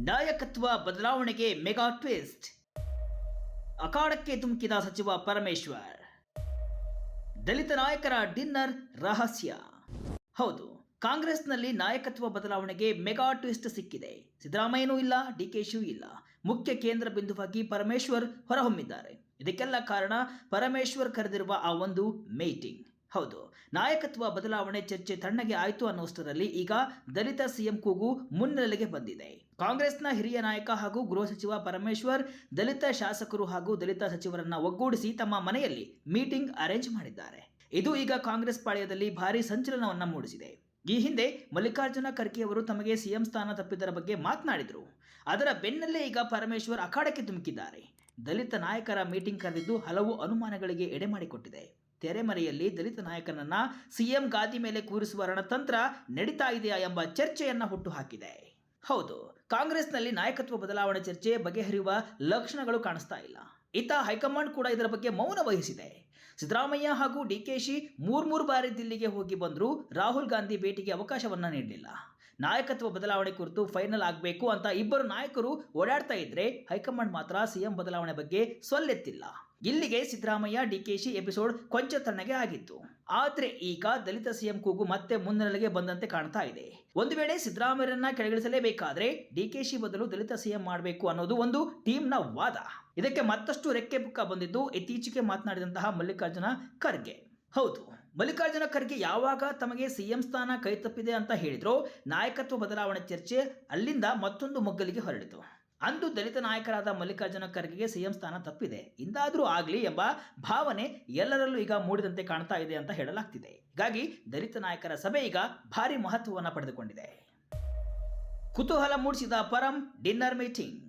ನಾಯಕತ್ವ ಬದಲಾವಣೆಗೆ mega twist. ಅಖಾಡಕ್ಕೆ ಧುಮುಕಿದ ಸಚಿವ ಪರಮೇಶ್ವರ್. ದಲಿತ ನಾಯಕರ ಡಿನ್ನರ್ ರಹಸ್ಯ. ಹೌದು, ಕಾಂಗ್ರೆಸ್ನಲ್ಲಿ ನಾಯಕತ್ವ ಬದಲಾವಣೆಗೆ ಮೆಗಾ ಟ್ವಿಸ್ಟ್ ಸಿಕ್ಕಿದೆ. ಸಿದ್ದರಾಮಯ್ಯನೂ ಇಲ್ಲ, ಡಿಕೆಶಿಯೂ ಇಲ್ಲ. ಮುಖ್ಯ ಕೇಂದ್ರ ಬಿಂದುವಾಗಿ ಪರಮೇಶ್ವರ್ ಹೊರಹೊಮ್ಮಿದ್ದಾರೆ. ಇದಕ್ಕೆಲ್ಲ ಕಾರಣ ಪರಮೇಶ್ವರ್ ಕರೆದಿರುವ ಆ ಒಂದು ಮೀಟಿಂಗ್. ಹೌದು, ನಾಯಕತ್ವ ಬದಲಾವಣೆ ಚರ್ಚೆ ತಣ್ಣಗೆ ಆಯಿತು ಅನ್ನುವಷ್ಟರಲ್ಲಿ ಈಗ ದಲಿತ ಸಿಎಂ ಕೂಗು ಮುನ್ನೆಲೆಗೆ ಬಂದಿದೆ. ಕಾಂಗ್ರೆಸ್ನ ಹಿರಿಯ ನಾಯಕ ಹಾಗೂ ಗೃಹ ಸಚಿವ ಪರಮೇಶ್ವರ್ ದಲಿತ ಶಾಸಕರು ಹಾಗೂ ದಲಿತ ಸಚಿವರನ್ನ ಒಗ್ಗೂಡಿಸಿ ತಮ್ಮ ಮನೆಯಲ್ಲಿ ಮೀಟಿಂಗ್ ಅರೇಂಜ್ ಮಾಡಿದ್ದಾರೆ. ಇದು ಈಗ ಕಾಂಗ್ರೆಸ್ ಪಾಳ್ಯದಲ್ಲಿ ಭಾರಿ ಸಂಚಲನವನ್ನ ಮೂಡಿಸಿದೆ. ಈ ಹಿಂದೆ ಮಲ್ಲಿಕಾರ್ಜುನ ಖರ್ಗೆ ಅವರು ತಮಗೆ ಸಿಎಂ ಸ್ಥಾನ ತಪ್ಪಿದ್ದರ ಬಗ್ಗೆ ಮಾತನಾಡಿದರು. ಅದರ ಬೆನ್ನಲ್ಲೇ ಈಗ ಪರಮೇಶ್ವರ್ ಅಖಾಡಕ್ಕೆ ಧುಮುಕಿದ್ದಾರೆ. ದಲಿತ ನಾಯಕರ ಮೀಟಿಂಗ್ ಕರೆದಿದ್ದು ಹಲವು ಅನುಮಾನಗಳಿಗೆ ಎಡೆ ಮಾಡಿಕೊಟ್ಟಿದೆ. ತೆರೆಮರೆಯಲ್ಲಿ ದಲಿತ ನಾಯಕನನ್ನ ಸಿಎಂ ಗಾದಿ ಮೇಲೆ ಕೂರಿಸುವ ರಣತಂತ್ರ ನಡೀತಾ ಇದೆಯಾ ಎಂಬ ಚರ್ಚೆಯನ್ನ ಹುಟ್ಟುಹಾಕಿದೆ. ಹೌದು, ಕಾಂಗ್ರೆಸ್ನಲ್ಲಿ ನಾಯಕತ್ವ ಬದಲಾವಣೆ ಚರ್ಚೆ ಬಗೆಹರಿಯುವ ಲಕ್ಷಣಗಳು ಕಾಣಿಸ್ತಾ ಇಲ್ಲ. ಇತ್ತ ಹೈಕಮಾಂಡ್ ಕೂಡ ಇದರ ಬಗ್ಗೆ ಮೌನ ವಹಿಸಿದೆ. ಸಿದ್ದರಾಮಯ್ಯ ಹಾಗೂ ಡಿಕೆಶಿ ಮೂರು ಬಾರಿ ದಿಲ್ಲಿಗೆ ಹೋಗಿ ಬಂದರೂ ರಾಹುಲ್ ಗಾಂಧಿ ಭೇಟಿಗೆ ಅವಕಾಶವನ್ನ ನೀಡಲಿಲ್ಲ. ನಾಯಕತ್ವ ಬದಲಾವಣೆ ಕುರಿತು ಫೈನಲ್ ಆಗಬೇಕು ಅಂತ ಇಬ್ಬರು ನಾಯಕರು ಓಡಾಡ್ತಾ ಇದ್ರೆ ಹೈಕಮಾಂಡ್ ಮಾತ್ರ ಸಿಎಂ ಬದಲಾವಣೆ ಬಗ್ಗೆ ಸೊಲ್ಲೆತ್ತಿಲ್ಲ. ಇಲ್ಲಿಗೆ ಸಿದ್ದರಾಮಯ್ಯ ಡಿಕೆಶಿ ಎಪಿಸೋಡ್ ಕೊಂಚ ತಣ್ಣಗೆ ಆಗಿತ್ತು. ಆದ್ರೆ ಈಗ ದಲಿತ ಸಿಎಂ ಕೂಗು ಮತ್ತೆ ಮುನ್ನೆಲೆಗೆ ಬಂದಂತೆ ಕಾಣ್ತಾ ಇದೆ. ಒಂದು ವೇಳೆ ಸಿದ್ದರಾಮಯ್ಯರನ್ನ ಕೆಳಗಿಳಿಸಲೇಬೇಕಾದ್ರೆ ಡಿಕೆಶಿ ಬದಲು ದಲಿತ ಸಿಎಂ ಮಾಡಬೇಕು ಅನ್ನೋದು ಒಂದು ಟೀಮ್ನ ವಾದ. ಇದಕ್ಕೆ ಮತ್ತಷ್ಟು ರೆಕ್ಕೆ ಪುಕ್ಕ ಬಂದಿದ್ದು ಇತ್ತೀಚೆಗೆ ಮಾತನಾಡಿದಂತಹ ಮಲ್ಲಿಕಾರ್ಜುನ ಖರ್ಗೆ. ಹೌದು, ಮಲ್ಲಿಕಾರ್ಜುನ ಖರ್ಗೆ ಯಾವಾಗ ತಮಗೆ ಸಿಎಂ ಸ್ಥಾನ ಕೈತಪ್ಪಿದೆ ಅಂತ ಹೇಳಿದ್ರು, ನಾಯಕತ್ವ ಬದಲಾವಣೆ ಚರ್ಚೆ ಅಲ್ಲಿಂದ ಮತ್ತೊಂದು ಮೊಗ್ಗಲಿಗೆ ಹೊರಡಿತು. ಅಂದು ದಲಿತ ನಾಯಕರಾದ ಮಲ್ಲಿಕಾರ್ಜುನ ಖರ್ಗೆಗೆ ಸಿಎಂ ಸ್ಥಾನ ತಪ್ಪಿದೆ, ಇಂದಾದ್ರೂ ಆಗಲಿ ಎಂಬ ಭಾವನೆ ಎಲ್ಲರಲ್ಲೂ ಈಗ ಮೂಡಿದಂತೆ ಕಾಣ್ತಾ ಇದೆ ಅಂತ ಹೇಳಲಾಗ್ತಿದೆ. ಹೀಗಾಗಿ ದಲಿತ ನಾಯಕರ ಸಭೆ ಈಗ ಭಾರಿ ಮಹತ್ವವನ್ನು ಪಡೆದುಕೊಂಡಿದೆ. ಕುತೂಹಲ ಮೂಡಿಸಿದ ಪರಂ ಡಿನ್ನರ್ ಮೀಟಿಂಗ್.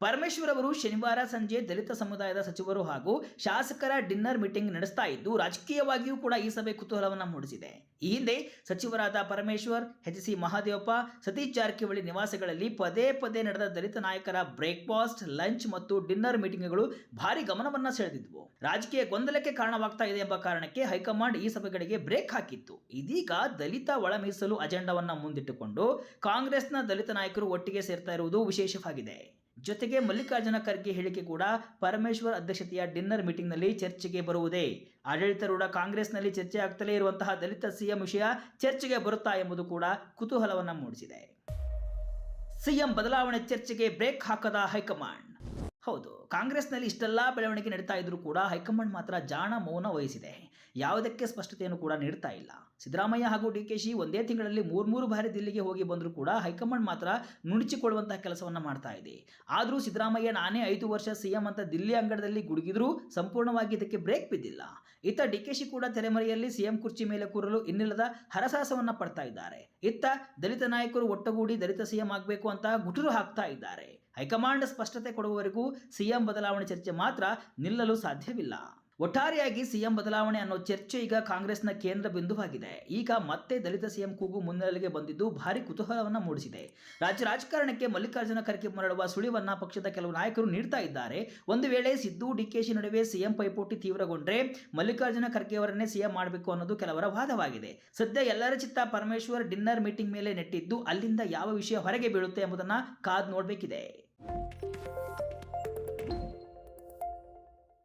ಪರಮೇಶ್ವರ್ ಅವರು ಶನಿವಾರ ಸಂಜೆ ದಲಿತ ಸಮುದಾಯದ ಸಚಿವರು ಹಾಗೂ ಶಾಸಕರ ಡಿನ್ನರ್ ಮೀಟಿಂಗ್ ನಡೆಸ್ತಾ ಇದ್ದು, ರಾಜಕೀಯವಾಗಿಯೂ ಕೂಡ ಈ ಸಭೆ ಕುತೂಹಲವನ್ನು ಮೂಡಿಸಿದೆ. ಈ ಹಿಂದೆ ಸಚಿವರಾದ ಪರಮೇಶ್ವರ್, ಎಚ್.ಸಿ. ಮಹದೇವಪ್ಪ, ಸತೀಶ್ ಜಾರಕಿಹೊಳಿ ನಿವಾಸಗಳಲ್ಲಿ ಪದೇ ನಡೆದ ದಲಿತ ನಾಯಕರ ಬ್ರೇಕ್ಫಾಸ್ಟ್, ಲಂಚ್ ಮತ್ತು ಡಿನ್ನರ್ ಮೀಟಿಂಗ್ಗಳು ಭಾರಿ ಗಮನವನ್ನ ಸೆಳೆದಿದ್ವು. ರಾಜಕೀಯ ಗೊಂದಲಕ್ಕೆ ಕಾರಣವಾಗ್ತಾ ಇದೆ ಎಂಬ ಕಾರಣಕ್ಕೆ ಹೈಕಮಾಂಡ್ ಈ ಸಭೆಗಳಿಗೆ ಬ್ರೇಕ್ ಹಾಕಿತ್ತು. ಇದೀಗ ದಲಿತ ಒಳ ಮೀಸಲು ಅಜೆಂಡಾವನ್ನ ಮುಂದಿಟ್ಟುಕೊಂಡು ಕಾಂಗ್ರೆಸ್ನ ದಲಿತ ನಾಯಕರು ಒಟ್ಟಿಗೆ ಸೇರ್ತಾ ಇರುವುದು ವಿಶೇಷವಾಗಿದೆ. ಜೊತೆಗೆ ಮಲ್ಲಿಕಾರ್ಜುನ ಖರ್ಗೆ ಹೇಳಿಕೆ ಕೂಡ ಪರಮೇಶ್ವರ್ ಅಧ್ಯಕ್ಷತೆಯ ಡಿನ್ನರ್ ಮೀಟಿಂಗ್ನಲ್ಲಿ ಚರ್ಚೆಗೆ ಬರುವುದೇ. ಆಡಳಿತಾರೂಢ ಕಾಂಗ್ರೆಸ್ನಲ್ಲಿ ಚರ್ಚೆ ಆಗ್ತಲೇ ಇರುವಂತಹ ದಲಿತ ಸಿಎಂ ವಿಷಯ ಚರ್ಚೆಗೆ ಬರುತ್ತಾ ಎಂಬುದು ಕೂಡ ಕುತೂಹಲವನ್ನು ಮೂಡಿಸಿದೆ. ಸಿಎಂ ಬದಲಾವಣೆ ಚರ್ಚೆಗೆ ಬ್ರೇಕ್ ಹಾಕದ ಹೈಕಮಾಂಡ್. ಹೌದು, ಕಾಂಗ್ರೆಸ್ನಲ್ಲಿ ಇಷ್ಟೆಲ್ಲ ಬೆಳವಣಿಗೆ ನಡೀತಾ ಇದ್ರೂ ಕೂಡ ಹೈಕಮಾಂಡ್ ಮಾತ್ರ ಜಾಣ ಮೌನ ವಹಿಸಿದೆ. ಯಾವುದಕ್ಕೆ ಸ್ಪಷ್ಟತೆಯನ್ನು ಕೂಡ ನೀಡ್ತಾ ಇಲ್ಲ. ಸಿದ್ದರಾಮಯ್ಯ ಹಾಗೂ ಡಿಕೆಶಿ ಒಂದೇ ತಿಂಗಳಲ್ಲಿ ಮೂರು ಬಾರಿ ದಿಲ್ಲಿಗೆ ಹೋಗಿ ಬಂದರೂ ಕೂಡ ಹೈಕಮಾಂಡ್ ಮಾತ್ರ ನುಣುಚಿಕೊಳ್ಳುವಂತಹ ಕೆಲಸವನ್ನ ಮಾಡ್ತಾ ಇದೆ. ಆದರೂ ಸಿದ್ದರಾಮಯ್ಯ ನಾನೇ 5 ವರ್ಷ ಸಿಎಂ ಅಂತ ದಿಲ್ಲಿ ಅಂಗಡದಲ್ಲಿ ಗುಡುಗಿದ್ರೂ ಸಂಪೂರ್ಣವಾಗಿ ಇದಕ್ಕೆ ಬ್ರೇಕ್ ಬಿದ್ದಿಲ್ಲ. ಇತ್ತ ಡಿಕೆಶಿ ಕೂಡ ತೆರೆಮರೆಯಲ್ಲಿ ಸಿಎಂ ಕುರ್ಚಿ ಮೇಲೆ ಕೂರಲು ಇನ್ನಿಲ್ಲದ ಹರಸಾಹಸವನ್ನ ಪಡ್ತಾ ಇದ್ದಾರೆ. ಇತ್ತ ದಲಿತ ನಾಯಕರು ಒಟ್ಟುಗೂಡಿ ದಲಿತ ಸಿಎಂ ಆಗಬೇಕು ಅಂತ ಗುಟುರು ಹಾಕ್ತಾ ಇದ್ದಾರೆ. ಹೈಕಮಾಂಡ್ ಸ್ಪಷ್ಟತೆ ಕೊಡುವವರೆಗೂ ಸಿಎಂ ಬದಲಾವಣೆ ಚರ್ಚೆ ಮಾತ್ರ ನಿಲ್ಲಲು ಸಾಧ್ಯವಿಲ್ಲ. ಒಟ್ಟಾರೆಯಾಗಿ ಸಿಎಂ ಬದಲಾವಣೆ ಅನ್ನೋ ಚರ್ಚೆ ಈಗ ಕಾಂಗ್ರೆಸ್ನ ಕೇಂದ್ರ ಬಿಂದುವಾಗಿದೆ. ಈಗ ಮತ್ತೆ ದಲಿತ ಸಿಎಂ ಕೂಗು ಮುನ್ನೆಲೆಗೆ ಬಂದಿದ್ದು ಭಾರಿ ಕುತೂಹಲವನ್ನು ಮೂಡಿಸಿದೆ. ರಾಜ್ಯ ರಾಜಕಾರಣಕ್ಕೆ ಮಲ್ಲಿಕಾರ್ಜುನ ಖರ್ಗೆ ಮರಳುವ ಸುಳಿವನ್ನ ಪಕ್ಷದ ಕೆಲವು ನಾಯಕರು ನೀಡ್ತಾ ಇದ್ದಾರೆ. ಒಂದು ವೇಳೆ ಸಿದ್ದು ಡಿಕೆಶಿ ನಡುವೆ ಸಿಎಂ ಪೈಪೋಟಿ ತೀವ್ರಗೊಂಡ್ರೆ ಮಲ್ಲಿಕಾರ್ಜುನ ಖರ್ಗೆ ಅವರನ್ನೇ ಸಿಎಂ ಮಾಡಬೇಕು ಅನ್ನೋದು ಕೆಲವರ ವಾದವಾಗಿದೆ. ಸದ್ಯ ಎಲ್ಲರ ಚಿತ್ತ ಪರಮೇಶ್ವರ್ ಡಿನ್ನರ್ ಮೀಟಿಂಗ್ ಮೇಲೆ ನೆಟ್ಟಿದ್ದು, ಅಲ್ಲಿಂದ ಯಾವ ವಿಷಯ ಹೊರಗೆ ಬೀಳುತ್ತೆ ಎಂಬುದನ್ನ ಕಾದು ನೋಡಬೇಕಿದೆ.